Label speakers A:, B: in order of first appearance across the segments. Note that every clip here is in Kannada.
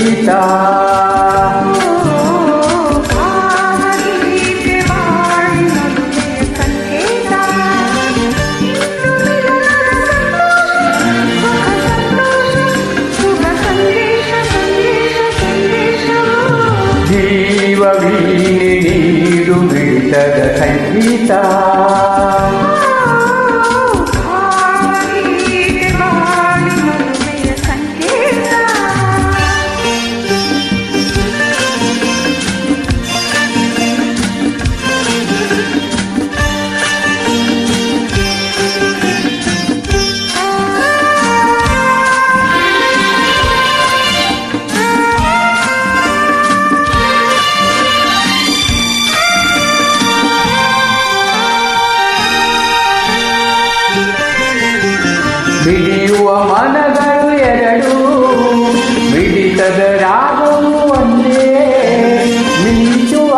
A: ಸಂಗೀತ ಜೀವವೀಣೆ ನೀಡು ಮಿಡಿತದ ಸಂಗೀತ ಮಿಡಿಯುವ ಮನಗಳು ಎರಡು ಮಿಡಿತದ ರಾಗವು ಒಂದೇ ಮಿಂಚುವ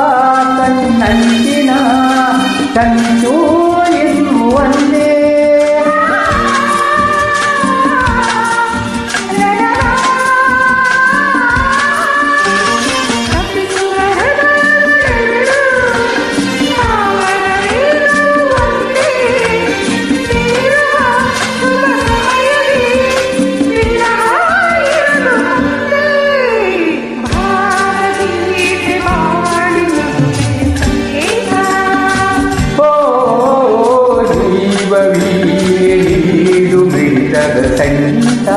A: ಕಣ್ಣಂಚಿನ ಕಂಚು ಎನ್ನುವಂದೇ ನೀಡು ಮಿಡಿತದ ಸಂಗೀತ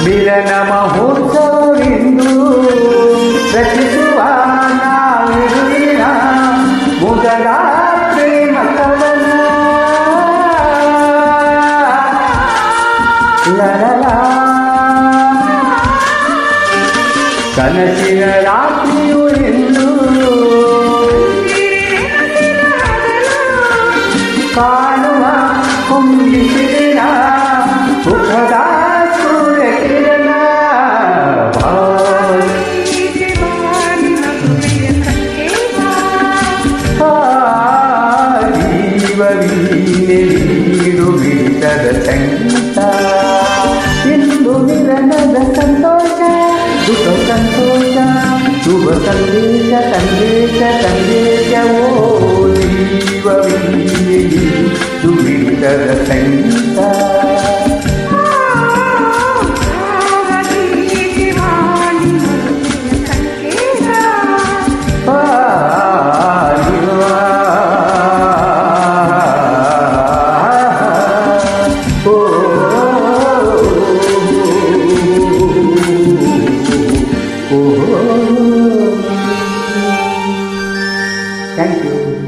A: ಮಿಲನ ಮಹೋತ್ಸವವೆಂದು ರಚಿಸುವ ನಾವಿರುವಿನ ಮುಗದ ಪ್ರೇಮ ಕವನ ಲಲಲ ಕನಸಿನ ರಾತ್ರಿಯು ಎಂದು ಕಾಣುವ ಕುಂಬಿಸಿದ ಸುಖದ ನೀಡು ಮಿಡಿತದ ಸಂಗೀತ ಇಂದು ಮಿಲನದ ಸಂತೋಷ ಸುಖ ಸಂತೋಷ ಶುಭ ಸಂದೇಶ ಸಂದೇಶ ಸಂದೇಶವೋ ಜೀವವೀಣೆ ನೀಡು ಮಿಡಿತದ ಸಂಗೀತ Thank you.